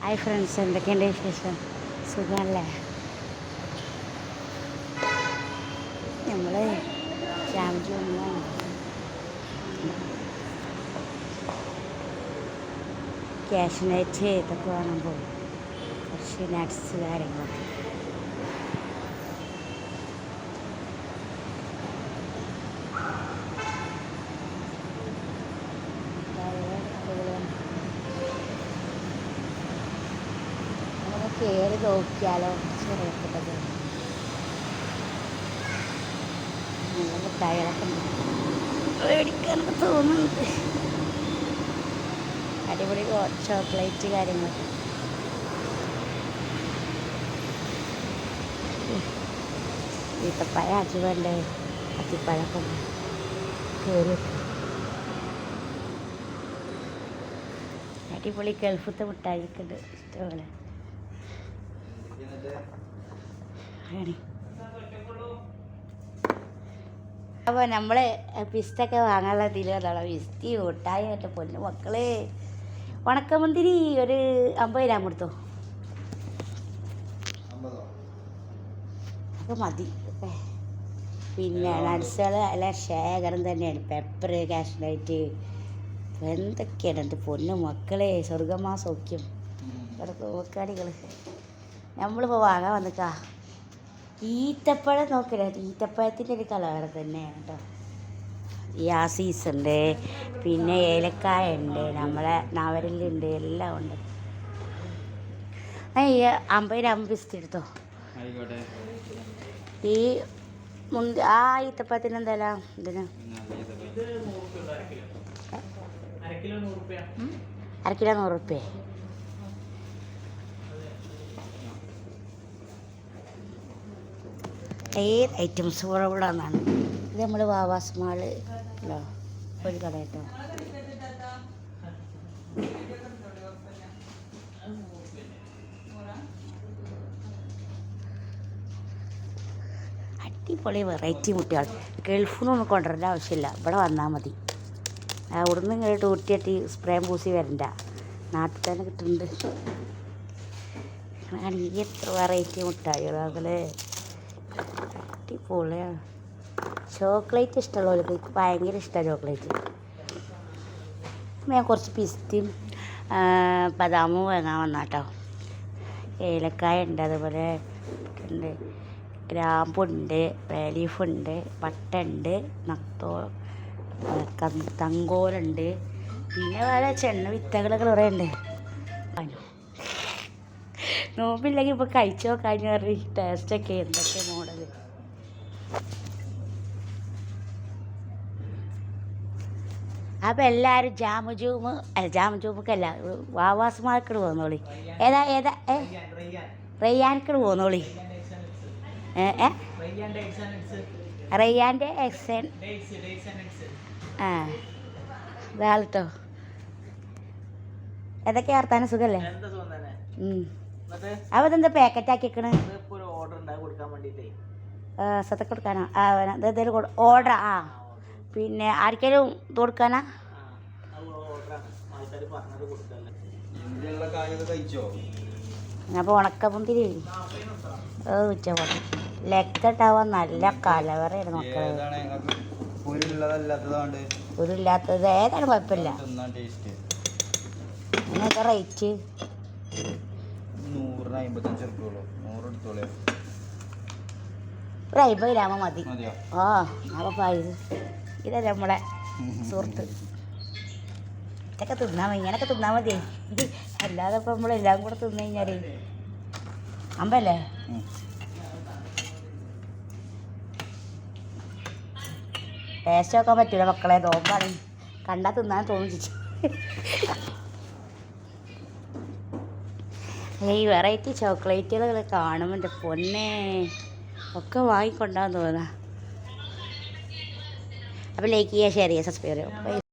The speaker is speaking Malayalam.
ഹായ് ഫ്രണ്ട്സ്, എന്തൊക്കെയുണ്ട് വിശേഷം? സുഖമല്ലേ? നമ്മൾ രാവിലെ വന്ന് ക്യാഷ്നറ്റ് ഇതൊക്കെ വാങ്ങാൻ പോകും. കുറച്ച് നട്ട്സ് കാര്യങ്ങളൊക്കെ. നമുക്ക് കയറി നോക്കിയാലോ? ചെറിയപ്പെട്ടത് നല്ല മിഠായികളൊക്കെ മേടിക്കാനൊക്കെ തോന്നുന്നുണ്ട്. അടിപൊളി ചോക്ലേറ്റ് കാര്യങ്ങളൊക്കെ. ഈത്തപ്പഴം അജുവണ്ട്, അത്തിപ്പഴമൊക്കെ കയറി. അടിപൊളി ഗൾഫത്തെ മിഠായിയൊക്കെ ഉണ്ട് ഇഷ്ടപോലെ. അപ്പോൾ നമ്മൾ പിസ്റ്റൊക്കെ വാങ്ങാനുള്ള ഇതിൽ വന്നോളാം. പിസ്തി മിഠായി മറ്റേ പൊന്നു മക്കള്. ഉണക്കമുന്തിരി ഒരു 50 ഗ്രാം കൊടുത്തോ. അപ്പോൾ മതി. പിന്നെ നട്സുകൾ എല്ലാം ശേഖരം തന്നെയാണ്. പെപ്പർ, കാഷ്നട്ട്, എന്തൊക്കെയാണ് എൻ്റെ പൊന്നു മക്കളെ. സ്വർഗമാ സൗഖ്യം. ഇവിടെ നോക്കാടികൾ. നമ്മളിപ്പോൾ വാങ്ങാൻ വന്നിക്കാ ഈത്തപ്പഴം. നോക്കില്ല, ഈത്തപ്പഴത്തിൻ്റെ ഒരു കളർ തന്നെയാണ് കേട്ടോ. ഈ ആസീസ് ഉണ്ട്, പിന്നെ ഏലക്കായ ഉണ്ട്, നമ്മളെ നവരലുണ്ട്, എല്ലാം ഉണ്ട്. ഈ 50 ഗ്രാം പിസ്ത എടുത്തോ. ഈ ആ ഈത്തപ്പഴത്തിന് എന്തായാലും ഇതിന് അര കിലോ 100 റുപ്യ. ഏത് ഐറ്റംസ് ഇവിടെ നിന്നാണ്. ഇത് നമ്മൾ വാവാസ് മാള് ഒരു കട കേട്ടോ. അടിപൊളി വെറൈറ്റി മുട്ടകൾ. ഗൾഫിൽ നിന്നൊന്നും കൊണ്ടുവരേണ്ട ആവശ്യമില്ല, ഇവിടെ വന്നാൽ മതി. അവിടുന്ന് ഇങ്ങോട്ട് ഊട്ടിയട്ടി സ്പ്രേ പൂസി വരണ്ട, നാട്ടിൽ തന്നെ കിട്ടുന്നുണ്ട്. ആണെങ്കിൽ എത്ര വെറൈറ്റി മുട്ടായികൾ അതുപോലെ. അടിപൊളിയാണ്. ചോക്ലേറ്റ് ഇഷ്ടമുള്ളവർക്ക് എനിക്ക് ഭയങ്കര ഇഷ്ടമാണ് ചോക്ലേറ്റ്. ഞാൻ കുറച്ച് പിസ്തയും ബദാമും വാങ്ങാൻ വന്നാട്ടോ. ഏലക്കായ ഉണ്ട്, അതുപോലെ ഉണ്ട്, ഗ്രാമ്പുണ്ട്, ബേലീഫുണ്ട്, പട്ട ഉണ്ട്, തങ്കോലുണ്ട്, പിന്നെ വേറെ ചെണ്ണ വിത്തകളൊക്കെ കുറേ ഉണ്ട്. നോമ്പില്ലെങ്കിൽ ഇപ്പോൾ കഴിച്ചോ കഴിഞ്ഞു പറഞ്ഞ ടേസ്റ്റൊക്കെ എന്തൊക്കെ മോഡൽ. അപ്പോൾ എല്ലാവരും ജാമുജൂമൊക്കെയല്ല വാവാസ് മാർക്കട് പോന്നോളി. ഏതാ റയ്യാൻക്കട് പോന്നോളി. റയ്യാൻ്റെ എക്സൻ ഇതാട്ടോ. ഏതൊക്കെ വർത്താനം? സുഖല്ലേ? അപ്പോൾ ഇതെന്താ പാക്കറ്റ് ആക്കിക്കണ്? സത്തൊക്കെ കൊടുക്കാനാ? ഇതെന്തെങ്കിലും ഓർഡർ? ആ, പിന്നെ ആർക്കെങ്കിലും ഇത് കൊടുക്കാനാ? അപ്പോൾ ഉണക്കമുന്തിരി ഉച്ചപോലെ ലെക്കട്ടാവാൻ നല്ല കലവറയാണ് മക്കളെ. ഉരുല്ലാത്തത് ഏതാണ് കുഴപ്പമില്ല. അതിനൊക്കെ റേറ്റ് 50 ഗ്രാമ മതി. ആ, അപ്പോൾ ഇതല്ല നമ്മളെ സുഹൃത്ത്. ഇതൊക്കെ തിന്നാൽ മതി, ഇങ്ങനെയൊക്കെ തിന്നാൽ മതി. അല്ലാതെ ഇപ്പം നമ്മളെല്ലാം കൂടെ തിന്നു കഴിഞ്ഞാൽ അമ്പല്ലേ. ടേസ്റ്റ് നോക്കാൻ പറ്റില്ല മക്കളെ, നോമ്പാണ്. കണ്ടാൽ തിന്നാൻ തോന്നിച്ചു. ഈ വെറൈറ്റി ചോക്ലേറ്റുകൾ കാണുമ്പോൾ എൻ്റെ പൊന്നെ ഒക്കെ വാങ്ങിക്കൊണ്ടാന്ന് തോന്നുക. അപ്പോൾ ലൈക്ക് ചെയ്യുക, ഷെയർ ചെയ്യുക, സബ്സ്ക്രൈബ് ചെയ്യുക.